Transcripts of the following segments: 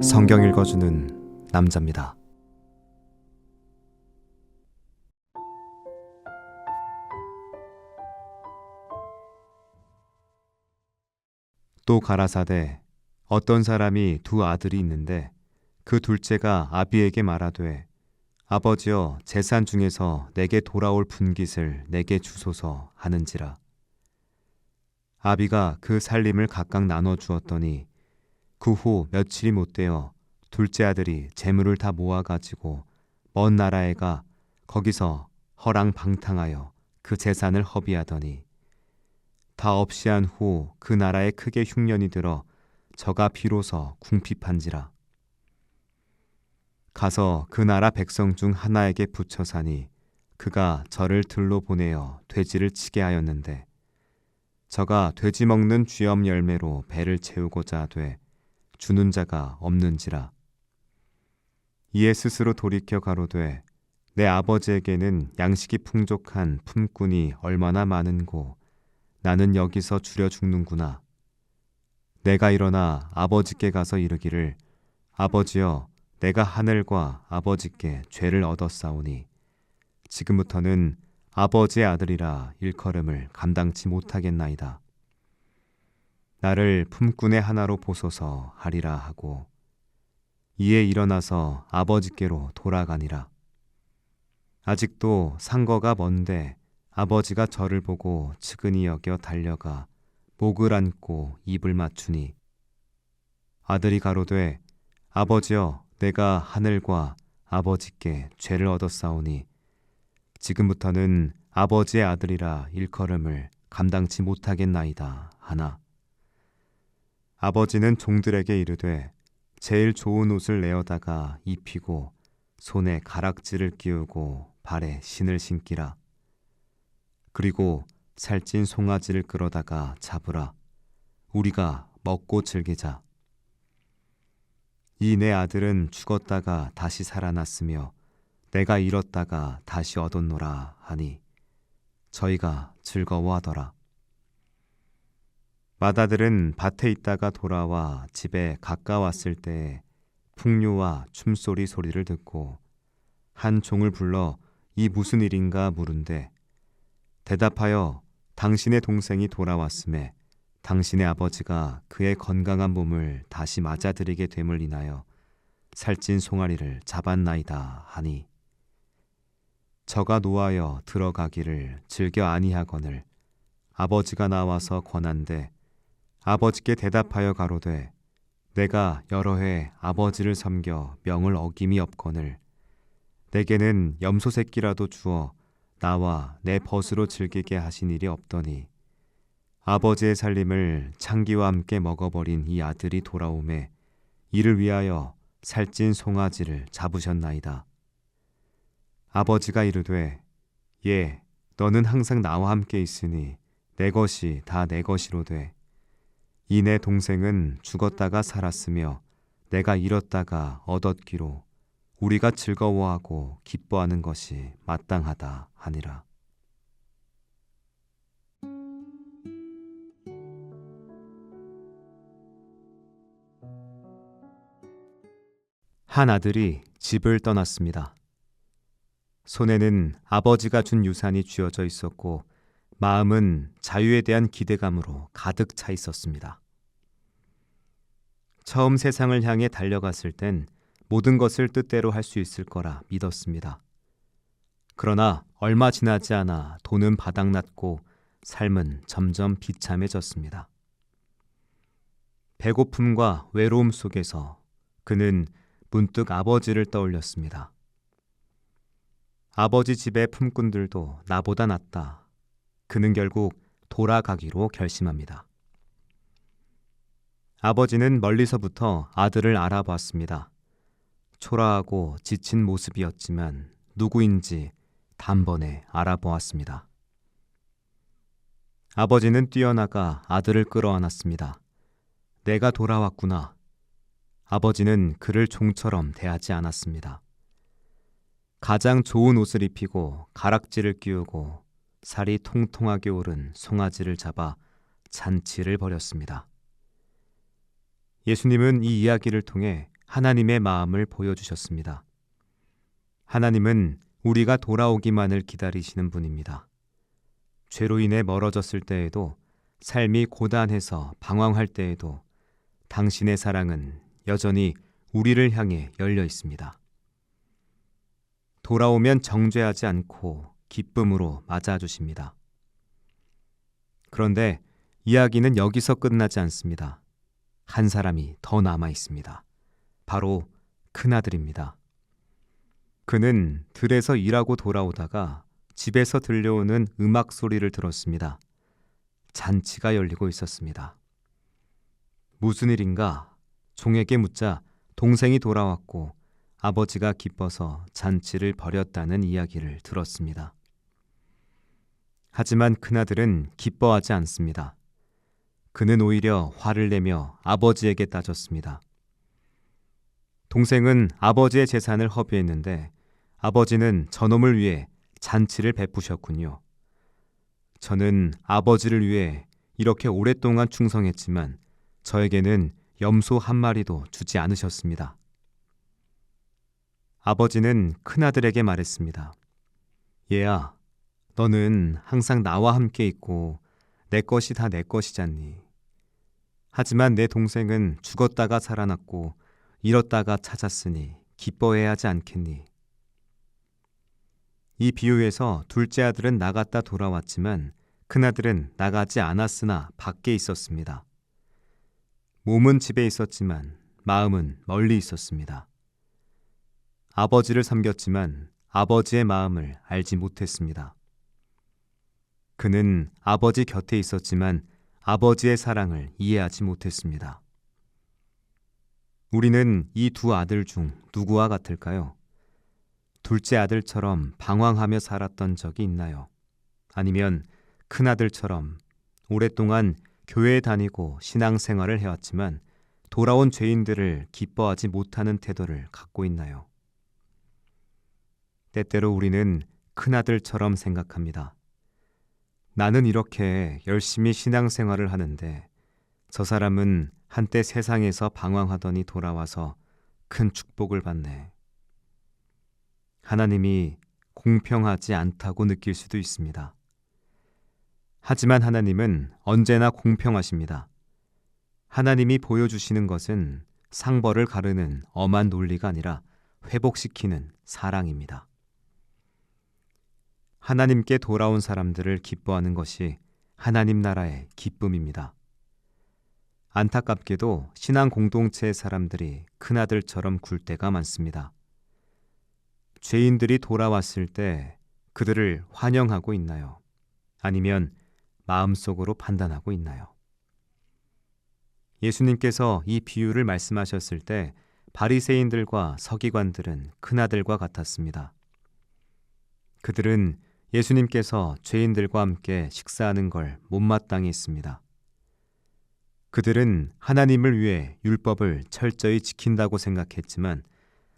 성경 읽어주는 남자입니다. 또 가라사대 어떤 사람이 두 아들이 있는데 그 둘째가 아비에게 말하되 아버지여 재산 중에서 내게 돌아올 분깃을 내게 주소서 하는지라. 아비가 그 살림을 각각 나눠 주었더니 그 후 며칠이 못되어 둘째 아들이 재물을 다 모아가지고 먼 나라에 가 거기서 허랑방탕하여 그 재산을 허비하더니 다 없이 한 후 그 나라에 크게 흉년이 들어 저가 비로소 궁핍한지라. 가서 그 나라 백성 중 하나에게 붙여 사니 그가 저를 들로 보내어 돼지를 치게 하였는데 저가 돼지 먹는 쥐엄 열매로 배를 채우고자 하되 주는 자가 없는지라. 이에 스스로 돌이켜 가로되 내 아버지에게는 양식이 풍족한 품꾼이 얼마나 많은고 나는 여기서 줄여 죽는구나. 내가 일어나 아버지께 가서 이르기를 아버지여 내가 하늘과 아버지께 죄를 얻었사오니 지금부터는 아버지의 아들이라 일컬음을 감당치 못하겠나이다. 나를 품꾼의 하나로 보소서 하리라 하고 이에 일어나서 아버지께로 돌아가니라. 아직도 상거가 먼데 아버지가 저를 보고 측은히 여겨 달려가 목을 안고 입을 맞추니 아들이 가로되 아버지여 내가 하늘과 아버지께 죄를 얻었사오니 지금부터는 아버지의 아들이라 일컬음을 감당치 못하겠나이다 하나. 아버지는 종들에게 이르되 제일 좋은 옷을 내어다가 입히고 손에 가락지를 끼우고 발에 신을 신기라. 그리고 살찐 송아지를 끌어다가 잡으라. 우리가 먹고 즐기자. 이 내 아들은 죽었다가 다시 살아났으며 내가 잃었다가 다시 얻었노라 하니 저희가 즐거워하더라. 맏아들은 밭에 있다가 돌아와 집에 가까웠을 때에 풍류와 춤소리 소리를 듣고 한 종을 불러 이 무슨 일인가 물은데 대답하여 당신의 동생이 돌아왔음에 당신의 아버지가 그의 건강한 몸을 다시 맞아들이게 됨을 인하여 살찐 송아리를 잡았나이다 하니 저가 노하여 들어가기를 즐겨 아니하거늘 아버지가 나와서 권한대 아버지께 대답하여 가로되 내가 여러 해 아버지를 섬겨 명을 어김이 없거늘 내게는 염소 새끼라도 주어 나와 내 벗으로 즐기게 하신 일이 없더니 아버지의 살림을 창기와 함께 먹어버린 이 아들이 돌아오매 이를 위하여 살찐 송아지를 잡으셨나이다. 아버지가 이르되 예 너는 항상 나와 함께 있으니 내 것이 다 내 것이로되 이 내 동생은 죽었다가 살았으며 내가 잃었다가 얻었기로 우리가 즐거워하고 기뻐하는 것이 마땅하다 하니라. 한 아들이 집을 떠났습니다. 손에는 아버지가 준 유산이 쥐어져 있었고 마음은 자유에 대한 기대감으로 가득 차 있었습니다. 처음 세상을 향해 달려갔을 땐 모든 것을 뜻대로 할 수 있을 거라 믿었습니다. 그러나 얼마 지나지 않아 돈은 바닥났고 삶은 점점 비참해졌습니다. 배고픔과 외로움 속에서 그는 문득 아버지를 떠올렸습니다. 아버지 집의 품꾼들도 나보다 낫다. 그는 결국 돌아가기로 결심합니다. 아버지는 멀리서부터 아들을 알아보았습니다. 초라하고 지친 모습이었지만 누구인지 단번에 알아보았습니다. 아버지는 뛰어나가 아들을 끌어안았습니다. 내가 돌아왔구나. 아버지는 그를 종처럼 대하지 않았습니다. 가장 좋은 옷을 입히고 가락지를 끼우고 살이 통통하게 오른 송아지를 잡아 잔치를 벌였습니다. 예수님은 이 이야기를 통해 하나님의 마음을 보여주셨습니다. 하나님은 우리가 돌아오기만을 기다리시는 분입니다. 죄로 인해 멀어졌을 때에도, 삶이 고단해서 방황할 때에도 당신의 사랑은 여전히 우리를 향해 열려 있습니다. 돌아오면 정죄하지 않고 기쁨으로 맞아주십니다. 그런데 이야기는 여기서 끝나지 않습니다. 한 사람이 더 남아 있습니다. 바로 큰아들입니다. 그는 들에서 일하고 돌아오다가 집에서 들려오는 음악 소리를 들었습니다. 잔치가 열리고 있었습니다. 무슨 일인가? 종에게 묻자 동생이 돌아왔고 아버지가 기뻐서 잔치를 벌였다는 이야기를 들었습니다. 하지만 큰아들은 기뻐하지 않습니다. 그는 오히려 화를 내며 아버지에게 따졌습니다. 동생은 아버지의 재산을 허비했는데 아버지는 저놈을 위해 잔치를 베푸셨군요. 저는 아버지를 위해 이렇게 오랫동안 충성했지만 저에게는 염소 한 마리도 주지 않으셨습니다. 아버지는 큰아들에게 말했습니다. 얘야, 너는 항상 나와 함께 있고 내 것이 다 내 것이잖니. 하지만 내 동생은 죽었다가 살아났고 잃었다가 찾았으니 기뻐해야 하지 않겠니? 이 비유에서 둘째 아들은 나갔다 돌아왔지만 큰아들은 나가지 않았으나 밖에 있었습니다. 몸은 집에 있었지만 마음은 멀리 있었습니다. 아버지를 섬겼지만 아버지의 마음을 알지 못했습니다. 그는 아버지 곁에 있었지만 아버지의 사랑을 이해하지 못했습니다. 우리는 이 두 아들 중 누구와 같을까요? 둘째 아들처럼 방황하며 살았던 적이 있나요? 아니면 큰아들처럼 오랫동안 교회에 다니고 신앙생활을 해왔지만 돌아온 죄인들을 기뻐하지 못하는 태도를 갖고 있나요? 때때로 우리는 큰아들처럼 생각합니다. 나는 이렇게 열심히 신앙생활을 하는데 저 사람은 한때 세상에서 방황하더니 돌아와서 큰 축복을 받네. 하나님이 공평하지 않다고 느낄 수도 있습니다. 하지만 하나님은 언제나 공평하십니다. 하나님이 보여주시는 것은 상벌을 가르는 엄한 논리가 아니라 회복시키는 사랑입니다. 하나님께 돌아온 사람들을 기뻐하는 것이 하나님 나라의 기쁨입니다. 안타깝게도 신앙 공동체의 사람들이 큰아들처럼 굴 때가 많습니다. 죄인들이 돌아왔을 때 그들을 환영하고 있나요? 아니면 마음속으로 판단하고 있나요? 예수님께서 이 비유를 말씀하셨을 때 바리새인들과 서기관들은 큰아들과 같았습니다. 그들은 예수님께서 죄인들과 함께 식사하는 걸 못마땅히 했습니다. 그들은 하나님을 위해 율법을 철저히 지킨다고 생각했지만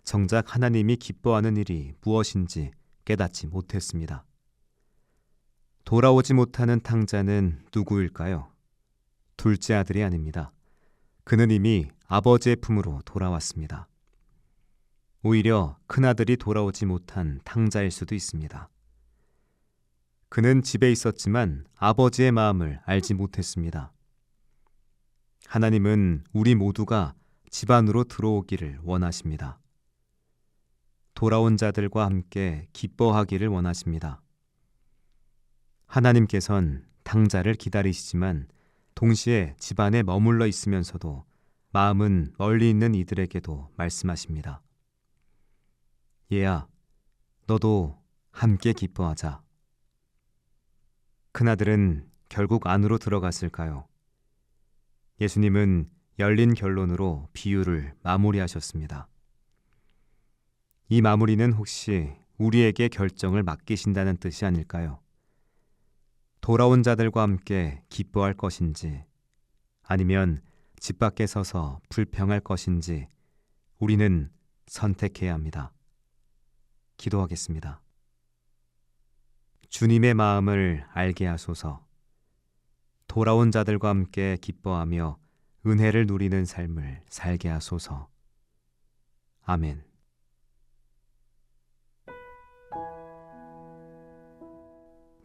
정작 하나님이 기뻐하는 일이 무엇인지 깨닫지 못했습니다. 돌아오지 못하는 탕자는 누구일까요? 둘째 아들이 아닙니다. 그는 이미 아버지의 품으로 돌아왔습니다. 오히려 큰아들이 돌아오지 못한 탕자일 수도 있습니다. 그는 집에 있었지만 아버지의 마음을 알지 못했습니다. 하나님은 우리 모두가 집 안으로 들어오기를 원하십니다. 돌아온 자들과 함께 기뻐하기를 원하십니다. 하나님께선 탕자를 기다리시지만 동시에 집 안에 머물러 있으면서도 마음은 멀리 있는 이들에게도 말씀하십니다. 얘야, 너도 함께 기뻐하자. 큰아들은 결국 안으로 들어갔을까요? 예수님은 열린 결론으로 비유를 마무리하셨습니다. 이 마무리는 혹시 우리에게 결정을 맡기신다는 뜻이 아닐까요? 돌아온 자들과 함께 기뻐할 것인지 아니면 집 밖에 서서 불평할 것인지 우리는 선택해야 합니다. 기도하겠습니다. 주님의 마음을 알게 하소서. 돌아온 자들과 함께 기뻐하며 은혜를 누리는 삶을 살게 하소서. 아멘.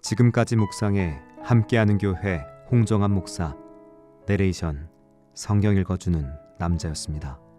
지금까지 묵상에 함께하는 교회 홍정한 목사, 내레이션 성경 읽어주는 남자였습니다.